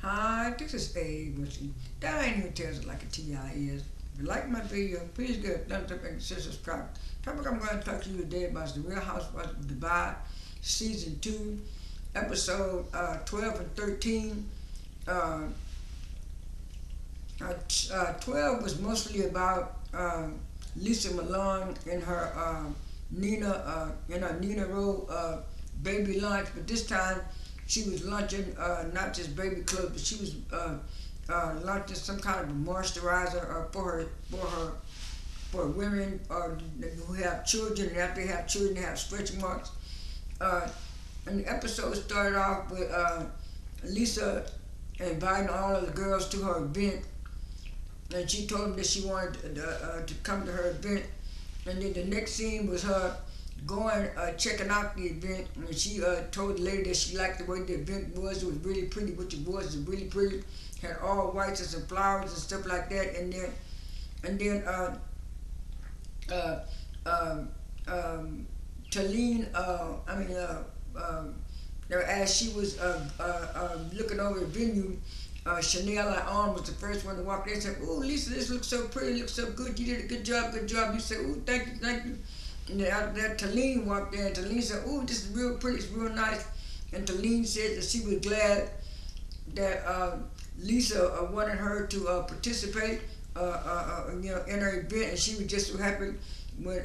Hi, this is A. That ain't even tells it like a TI is. If you like my video, please give a thumbs up and consider subscribe. Topic I'm going to talk to you today about is the Real Housewives of Dubai, Season 2, Episode 12 and 13. Uh, 12 was mostly about Lesa Malone and her Nina Rowe baby lunch, but this time she was lunching not just baby clothes, but she was lunching some kind of a moisturizer for women who have children, and after they have children, they have stretch marks. And the episode started off with Lesa inviting all of the girls to her event, and she told them that she wanted to come to her event. And then the next scene was her going checking out the event, and she told the lady that she liked the way the event was. It was really pretty, which it was really pretty. Had all whites and some flowers and stuff like that. And then Taleen, as she was looking over the venue, Chanel Ayan was the first one to walk in and said, "Oh, Lesa, this looks so pretty, looks so good. You did a good job, good job." You said, "Oh, thank you, thank you." And then after that, Taleen walked in, and Taleen said, "Oh, this is real pretty, it's real nice." And Taleen said that she was glad that Lesa wanted her to participate, in her event, and she was just so happy when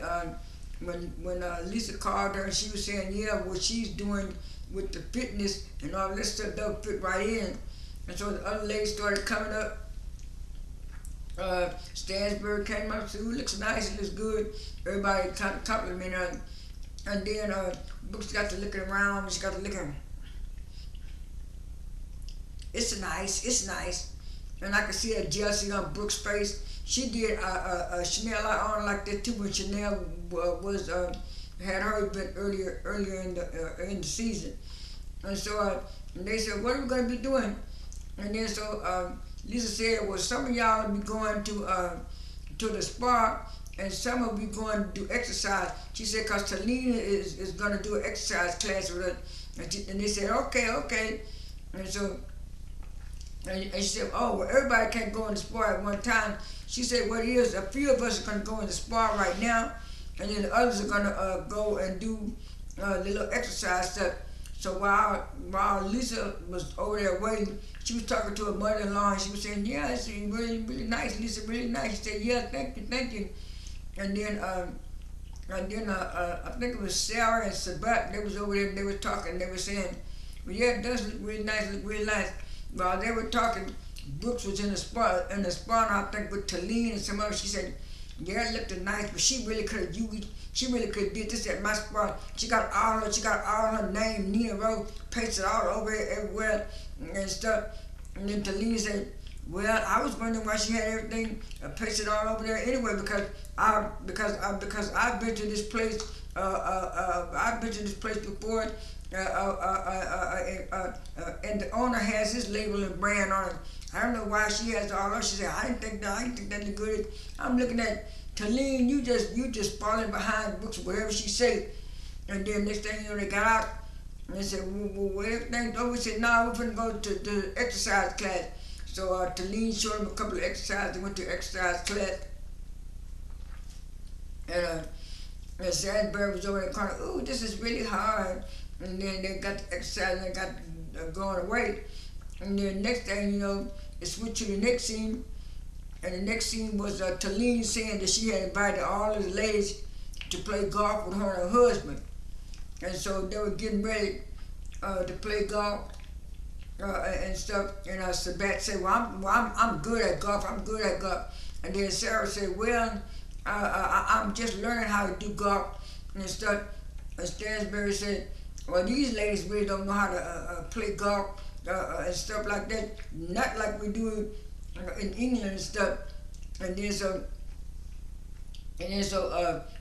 Lesa called her and she was saying, yeah, what she's doing with the fitness and all this stuff, they'll fit right in. And so the other ladies started coming up. Stansbury came up and said, "Ooh, looks nice, it looks good." Everybody kind of complimented her. And then Brooks got to looking around, she got to looking. It's nice. And I could see that jealousy on Brooks' face. She did Chanel on like that too when Chanel had her event earlier in the season. And so and they said, "What are we going to be doing?" And then so Lesa said, "Well, some of y'all will be going to the spa, and some will be going to do exercise." She said, "Cause Taleen is going to do an exercise class with her." And they said, okay. And so and she said, "Oh, well, everybody can't go in the spa at one time." She said, "What it is, a few of us are going to go in the spa right now, and then the others are going to go and do the little exercise stuff." So while Lesa was over there waiting, she was talking to her mother-in-law, and she was saying, "Yeah, it's really, really nice, Lesa, really nice." She said, "Yeah, thank you." And then I think it was Sarah and Sabat. They was over there, and they were talking. They were saying, "Well, yeah, it does look really nice." While they were talking, Brooks was in the spa, and I think with Taleen and some others. She said, "Yeah, it looked nice, but she really could have used. She really could have did this at my spa. She got all her name, Nina Rowe, pasted all over it everywhere and stuff." And then Taleen said, "Well, I was wondering why she had everything pasted all over there anyway, because I've been to this place. I've been to this place before." And the owner has his label and brand on it. I don't know why she has all that. She said, I didn't think that looked good. I'm looking at Taleen, you just falling behind Brooks, whatever she said." And then next thing you know, they got out and they said, "Well, everything's over." We said, "No, we're gonna go to the exercise class." So Taleen showed them a couple of exercises. They went to exercise class. And Stansbury was over there kind of, "Ooh, this is really hard." And then they got the exercise and they got going away. And then next thing you know, it switched to the next scene. And the next scene was Taleen saying that she had invited all of the ladies to play golf with her and her husband. And so they were getting ready to play golf and stuff. And Sabat said, "Well, I'm good at golf. And then Sarah said, "Well, I'm just learning how to do golf and stuff." And Stansbury said, "Well, these ladies really don't know how to play golf and stuff like that. Not like we do in England and stuff." And then so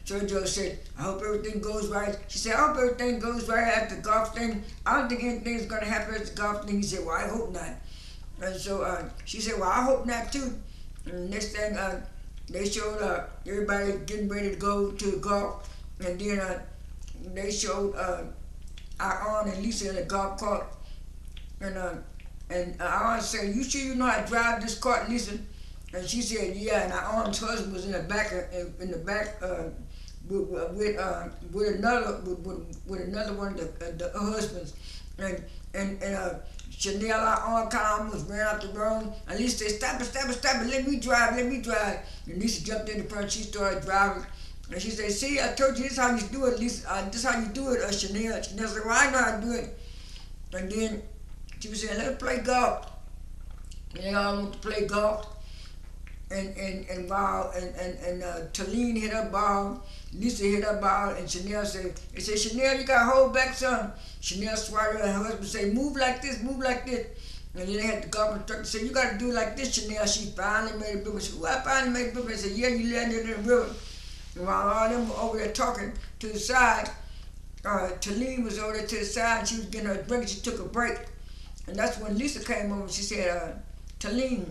Jojo said, "I hope everything goes right." She said, "I hope everything goes right at the golf thing. I don't think anything's gonna happen at the golf thing." He said, "Well, I hope not." And so she said, "Well, I hope not too." And the next thing they showed everybody getting ready to go to golf, and then they showed Ayan and Lesa in the golf cart, and And I said, you sure you know how to drive this car, Lisa? And she said, yeah. And our aunt's husband was in the back, in the back, with another with another one of the husbands, and and Chanel, our aunt, kind of almost ran out the room. And Lisa said, stop it, stop it, stop it, let me drive, let me drive. And Lisa jumped in the front, she started driving. And she said, see, I told you this is how you do it, Lisa. This is how you do it, Chanel. Chanel said, well, I know how to do it. And then she was saying, let's play golf. And they all went to play golf. And while Taleen hit her ball, Lisa hit her ball, and Chanel said, Chanel, you gotta hold back some. Chanel swatted her husband, say, move like this, move like this. And then they had the golf instructor say, you gotta do it like this, Chanel. She finally made a river. She said, well, I finally made a river. I said, yeah, you landed in the river. And while all them were over there talking to the side, Taleen was over there to the side, and she was getting her drink, and she took a break. And that's when Lisa came over, and she said, Taleen,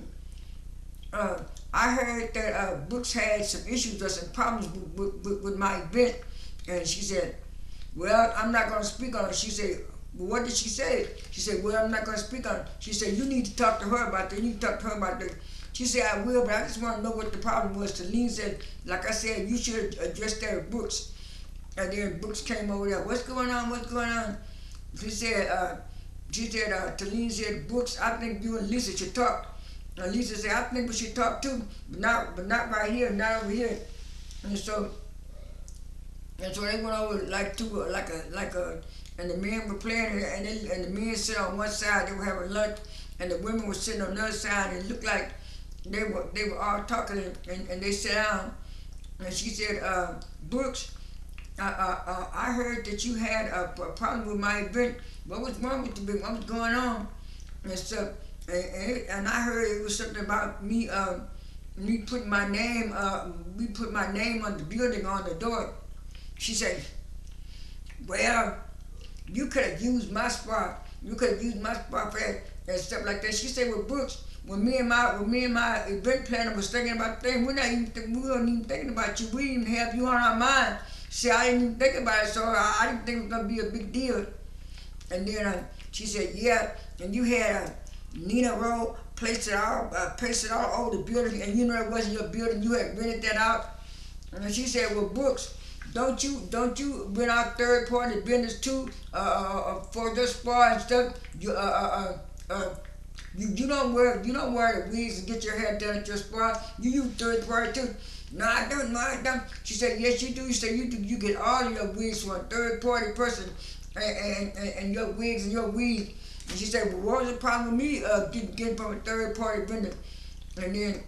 I heard that Brooks had some issues or some problems with my event. And she said, well, I'm not going to speak on it. She said, well, what did she say? She said, well, I'm not going to speak on it. She said, you need to talk to her about that. You need to talk to her about that. She said, I will, but I just want to know what the problem was. Taleen said, like I said, you should address that with Brooks. And then Brooks came over there. What's going on? What's going on? She said, Taleen said, Brooks, I think you and Lisa should talk. And Lisa said, I think we should talk too, but not right here, not over here. And so they went over and the men were playing, and the men sit on one side, they were having lunch, and the women were sitting on the other side, and it looked like they were all talking, and they sat down. And she said, Brooks, I heard that you had a problem with my event. What was wrong with the event? What was going on? And so, and I heard it was something about me putting my name on the building on the door. She said, well, you could have used my spot. You could have used my spot for that and stuff like that. She said, well, Brooks, when me and my event planner was thinking about things, we weren't even thinking about you. We didn't even have you on our mind. See, I didn't even think about it, so I didn't think it was gonna be a big deal. And then she said, yeah, and you had Nina Rowe placed it all over the building, and you know it wasn't your building. You had rented that out. And she said, well, Brooks, don't you rent out third party business too for your spa and stuff? You don't wear the wigs and get your hair done at your spa. You use third party too. No, I don't. No, I don't. She said, yes, you do. She said, you get all your wigs from a third party person, and your wigs and your weave. And she said, well, what was the problem with me getting from a third party vendor? And then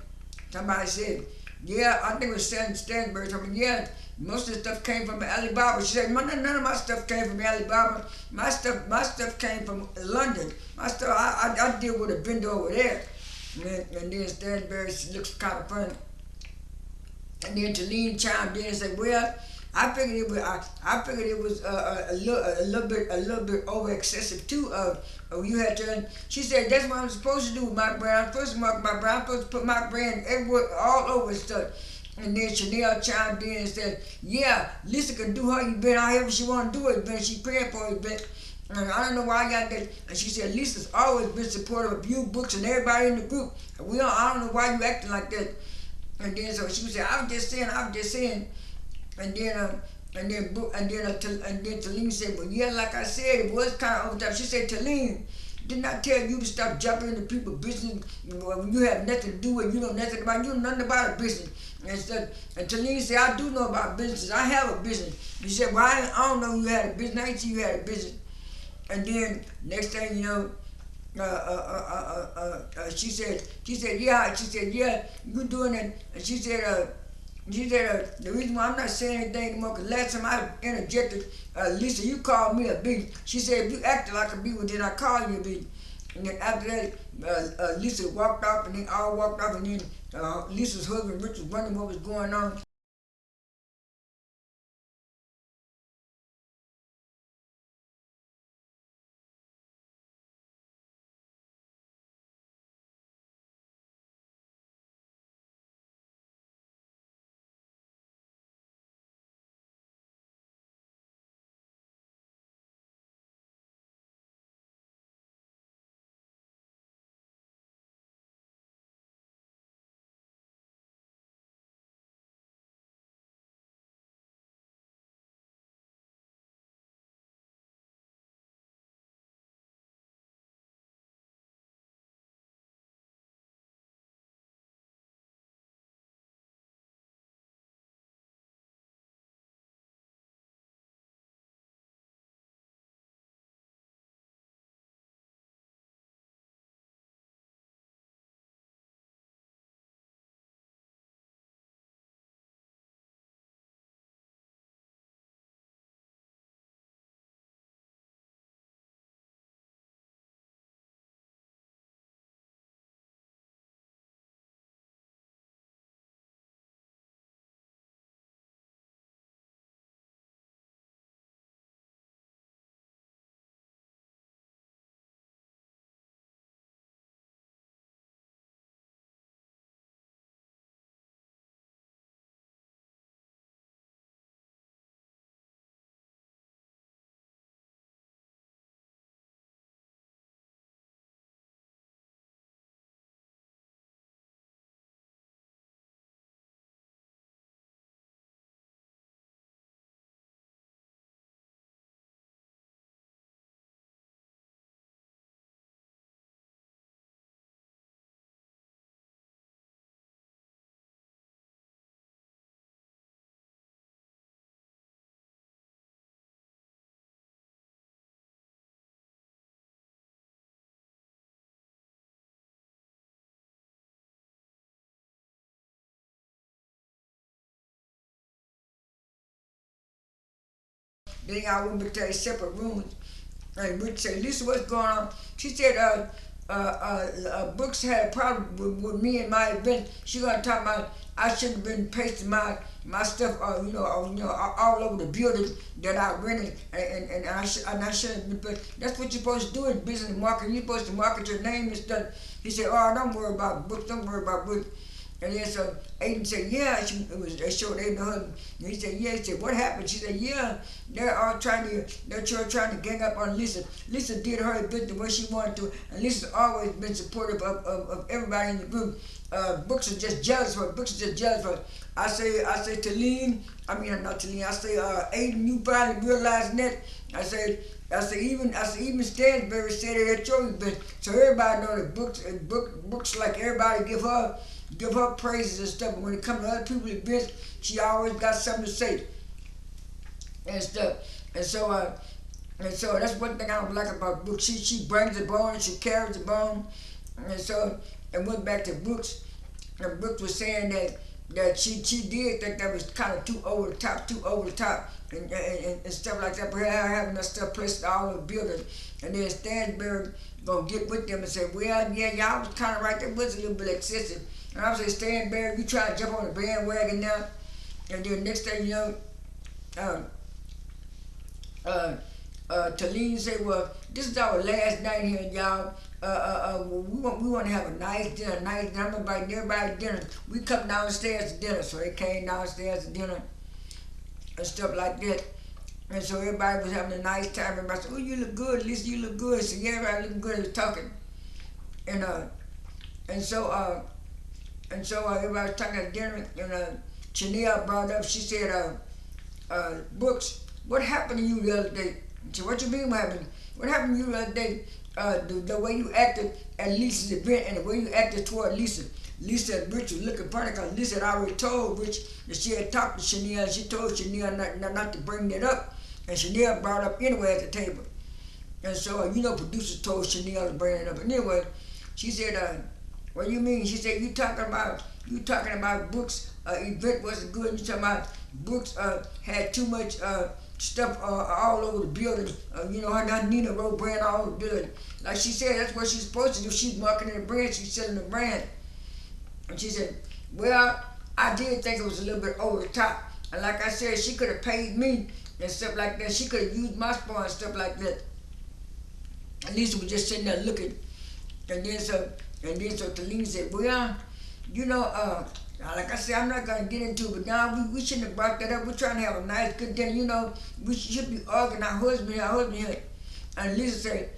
somebody said, yeah, I think it was Stansbury told me, yeah, most of the stuff came from Alibaba. She said, none of my stuff came from Alibaba. My stuff came from London. My stuff, I deal with a vendor over there. And then Stansbury looks kind of funny. And then Taleen chimed in and said, well, I figured it was a little bit over excessive too. You had to. She said that's what I'm supposed to do with my brand. I'm supposed to market my brand. I'm supposed to put my brand everywhere, all over stuff. And then Chanel chimed in and said, yeah, Lisa can do her event however she want to do it, but she praying for it, but I don't know why I got that. And she said, Lisa's always been supportive of you, Books, and everybody in the group. I don't know why you acting like that. And then so she said, I was just saying. And then Taleen said, well, yeah, like I said, it was kind of over time. She said, Taleen, didn't I tell you to stop jumping into people's business when you have nothing to do with, you know nothing about, you know nothing about a business. And Taleen said, I do know about business. I have a business. She said, well, I don't know you had a business. I didn't see you had a business. And then next thing you know, she said, yeah, you doing it. And she said, the reason why I'm not saying anything anymore, because last time I interjected, Lisa, you called me a beat. She said, if you acted like a beat, well, then I call you a beat. And then after that, Lisa walked off, and then all walked off, and then Lisa's husband, Rich, was wondering what was going on. Then y'all went back to their separate rooms. And Rich said, Lisa, what's going on? She said, Brooks had a problem with me and my event. She gonna talk about I should have been pasting my stuff, all over the building that I rented, and I should have been. But that's what you're supposed to do in business marketing. You're supposed to market your name and stuff. He said, "Oh, don't worry about Brooks. Don't worry about Brooks." And then so Aiden said, "Yeah." They showed Aiden her husband. And he said, "Yeah." He said, "What happened?" She said, "Yeah, they're trying to gang up on Lisa. Lisa did her event the way she wanted to, and Lisa's always been supportive of everybody in the group. Brooks is just jealous for her. Brooks is just jealous for her." I say, Taleen. I mean, not Taleen. I say, Aiden, you finally realizing that. I say, even Stansbury said it at your event, so everybody know that Brooks like everybody give her praises and stuff. But when it comes to other people's events, she always got something to say and stuff. And so that's one thing I don't like about Brooks. She brings the bone, she carries the bone, and went back to Brooks. And Brooks was saying that she did think that was kind of too over the top, and stuff like that. But her having that stuff placed all over the building, and then Stansbury gonna get with them and say, "Well, yeah, y'all was kind of right. That was a little bit excessive." And I was saying, Stansbury, you try to jump on the bandwagon now, and then next thing you know, Taleen said, "Well, this is our last night here, y'all. We want to have a nice dinner. I'm inviting everybody to dinner. We come downstairs to dinner." So they came downstairs to dinner and stuff like that. And so everybody was having a nice time. Everybody said, "Oh, you look good, Lisa. You look good." So yeah, everybody looking good. They was talking, and so everybody was talking at dinner. And Chanel brought up. She said, "Brooks, what happened to you the other day?" I said, "What you mean what happened? What happened to you the other day? The way you acted at Lisa's event and the way you acted toward Lisa." Lisa and Rich was looking funny because Lisa had already told Rich that she had talked to Chanel, and she told Chanel not to bring that up. And Chanel brought it up anyway at the table. And so, producers told Chanel to bring it up. And anyway, she said, "What do you mean?" She said, you talking about Brooks' event wasn't good. You talking about Brooks had too much stuff all over the building. Her Nina wrote brand all over the building. Like she said, that's what she's supposed to do. She's marketing the brand. She's selling the brand. And she said, "Well, I did think it was a little bit over the top. And like I said, she could have paid me and stuff like that. She could have used my spot and stuff like that." And Lisa was just sitting there looking. And then so Taleen said, "Well, like I said, I'm not gonna get into it, but now we shouldn't have brought that up. We're trying to have a nice, good dinner. We should be arguing our husband here." And Lisa said,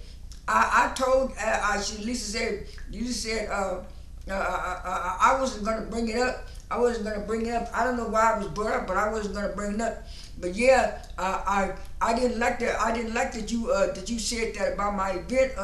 Lisa said, I wasn't gonna bring it up. I don't know why it was brought up, but I wasn't gonna bring it up. But yeah, I didn't like that. I didn't like that you said that about my event,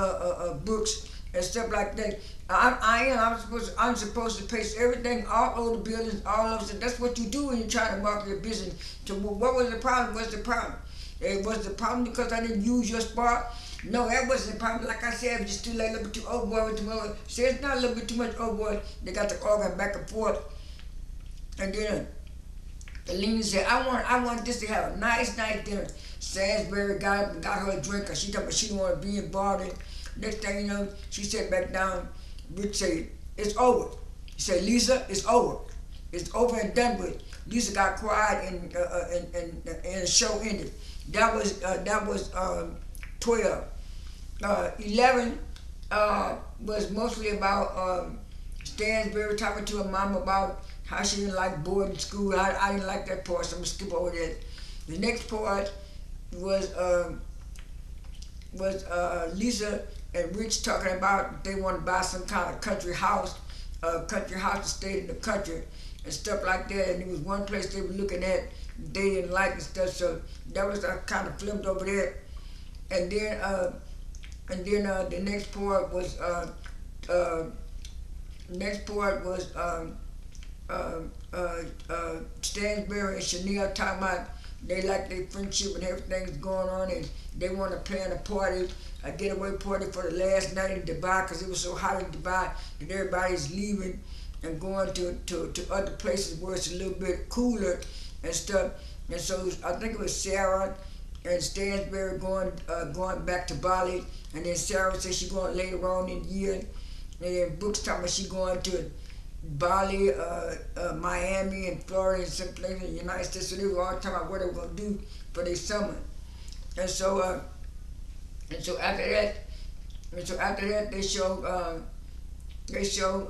Brooks, and stuff like that. I'm supposed to paste everything all over the buildings, all over. That's what you do when you're trying to market your business. So what was the problem? What's the problem? It was the problem because I didn't use your spot. No, that wasn't the problem. Like I said, it was just too late, a little bit too overboard. See, it's not a little bit too much overboard. They got the arguing back and forth. And then Taleen said, I want this to have a nice dinner. Stansbury got her a drink because she thought she didn't want to be involved. Next thing you know, she sat back down. Rich said, "It's over." He said, "Lisa, it's over. It's over and done with." Lisa got quiet and the show ended. That was 12. 11 was mostly about Stansbury talking to her mom about how she didn't like boarding school. I didn't like that part, so I'm gonna skip over that. The next part was Lisa and Rich talking about they want to buy some kind of country house to stay in the country and stuff like that. And there was one place they were looking at they didn't like and stuff, so that was kind of flipped over there. And then the next part was Stansbury and Chanel talking about they like their friendship and everything's going on, and they want to plan a party, a getaway party for the last night in Dubai because it was so hot in Dubai that everybody's leaving and going to other places where it's a little bit cooler and stuff. And so I think it was Sarah and Stansbury going back to Bali, and then Sarah said she going later on in the year, and then Brooks talking about she going to Bali, Miami, and Florida, and some places in the United States. So they were all talking about what they were gonna do for their summer, and so and so after that, they showed they showed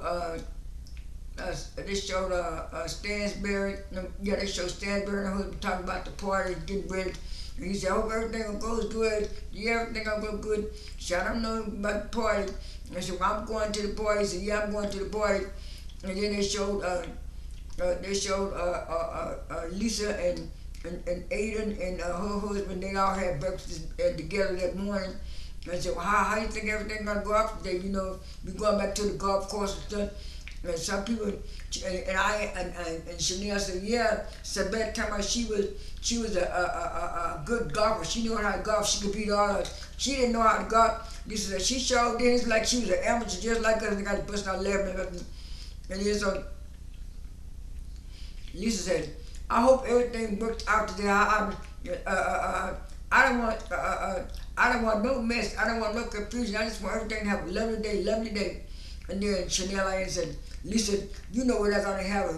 they showed Stansbury. Yeah, they showed Stansbury and her husband talking about the party, getting ready. And he said, "I hope everything goes good. Yeah, everything gonna go good." She said, "I don't know about the party." I said, "Well, I'm going to the party." He said, "Yeah, I'm going to the party." And then they showed Lesa and Ayan and her husband. They all had breakfast together that morning. I said, "Well, how you think everything gonna go out today? You know, we going back to the golf course and stuff." And some people and Chanel said, "Yeah, Sabette told me she was a good golfer. She knew how to golf. She could beat all us. She didn't know how to golf." Lisa said she showed this like she was an amateur, just like us. They got to bust out laughing. And then so Lisa said, "I hope everything works out today. I don't want I don't want no mess. I don't want no confusion. I just want everything to have a lovely day, lovely day." And then Chanel Ayan said, "Lisa, you know we're not gonna have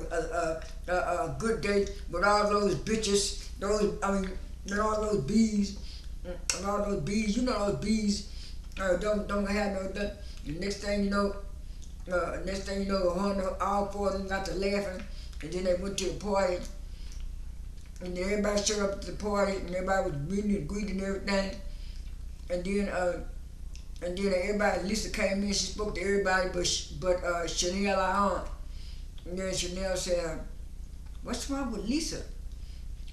a good day with all those bitches, and all those bees, and all those bees. You know those bees don't have no that." The next thing you know, all four of them got to laughing, and then they went to the party, and then everybody showed up to the party, and everybody was meeting and greeting and everything, and then everybody, Lisa came in, she spoke to everybody but Chanel Ayan. And then Chanel said, "What's wrong with Lisa?"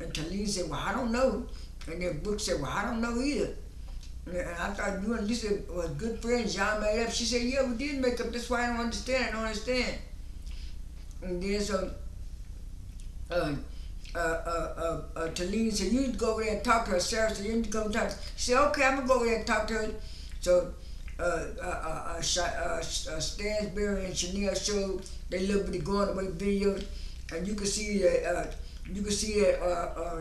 And Taleen said, "Well, I don't know." And then Brooke said, "Well, I don't know either. And I thought you and Lisa was good friends, y'all made up." She said, "Yeah, we did make up, that's why I don't understand. And then so Taleen said, "You need to go over there and talk to her." Sarah said, "You need to go and talk to her." She said, "Okay, I'm going to go over there and talk to her." So Stansbury and Chanel showed their little bitty going away videos, and you could see that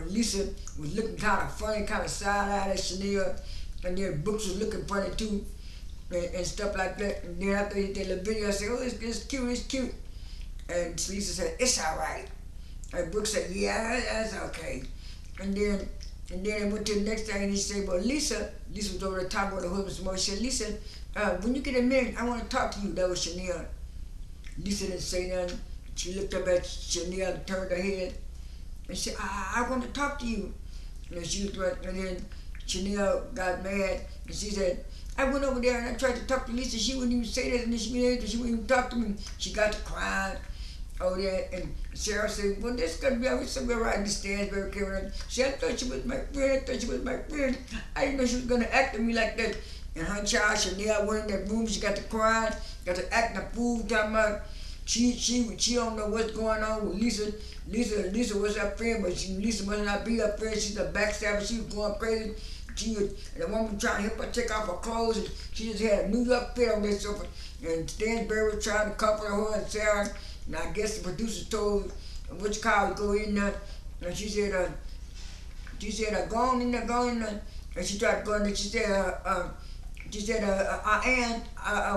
Lisa was looking kind of funny, kind of side-eyed at Chanel, and then Brooks was looking funny too, and stuff like that. And then after they did the little video, I said, "Oh, it's cute." And Lisa said, "It's all right." And Brooks said, "Yeah, that's okay." And then I went to the next thing, and he said, "Well, Lisa was over the top of the husband some more." She said, "Lisa, when you get a minute, I want to talk to you." That was Chanel. Lisa didn't say nothing. She looked up at Chanel and turned her head and said, I want to talk to you." And then Chanel got mad, and she said, "I went over there and I tried to talk to Lisa. She wouldn't even say that, and she wouldn't even talk to me." She got to crying over there, and Sarah said, "Well, this is gonna be all right." And Stansbury came around. She said, "I thought she was my friend. I didn't know she was gonna act to me like that." And her child Chanel went in that room. She got to crying, got to acting a fool, talking about she don't know what's going on with Lisa. Lisa was her friend, but Lisa must not be her friend. She's a backstabber. She was going crazy. And the woman was trying to help her take off her clothes, and she just had a New York fit on this sofa. And Stansbury was trying to comfort her and Sarah. And I guess the producer told which car to go in there. And she said, "Go on in there. And she tried to go in there. She said, "Ayan,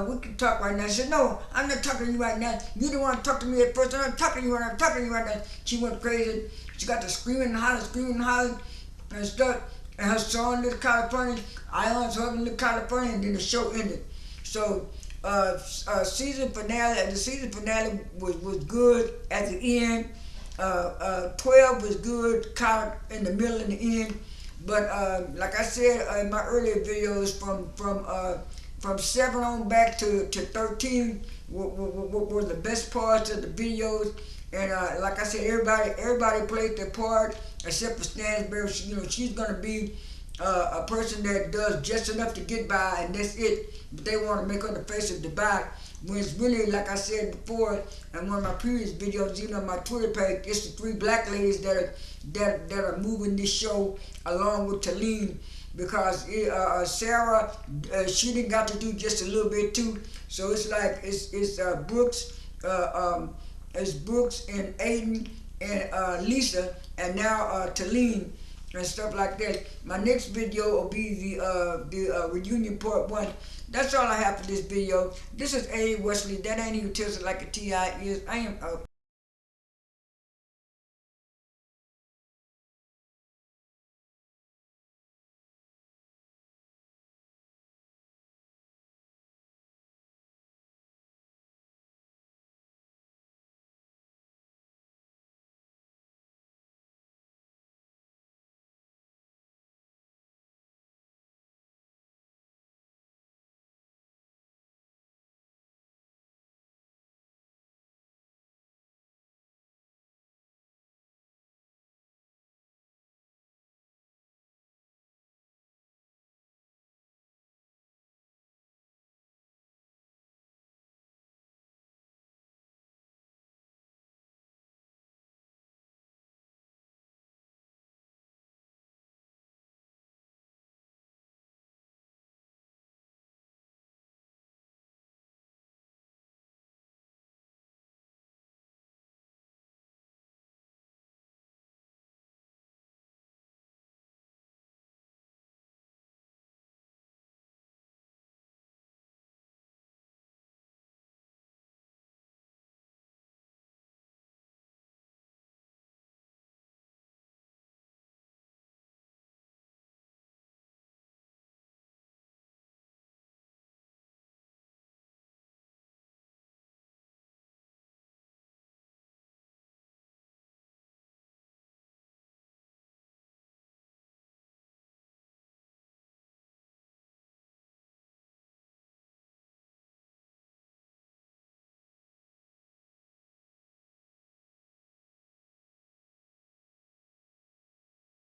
we can talk right now." She said, "No, I'm not talking to you right now. You didn't want to talk to me at first. I'm not talking to you right now." She went crazy. She got to screaming and hollering and stuff. And her son looked California. Ayan's husband looked California, and then the show ended. So the season finale was good at the end. 12 was good, kind of in the middle and the end. But like I said in my earlier videos, from 7 on back to 13 were the best parts of the videos. And like I said, everybody played their part except for Stansbury. She's gonna be a person that does just enough to get by, and that's it. But they want to make her the face of Dubai, when it's really, like I said before in one of my previous videos, even on my Twitter page, it's the 3 black ladies that are moving this show along with Taleen, because Sarah, she didn't got to do just a little bit too. So it's like it's Brooks and Ayan and Lesa, and now Taleen. and stuff like that. My next video will be the reunion part 1. That's all I have for this video. This is A. Wesley. That ain't even tilted like a T.I. is. I am out.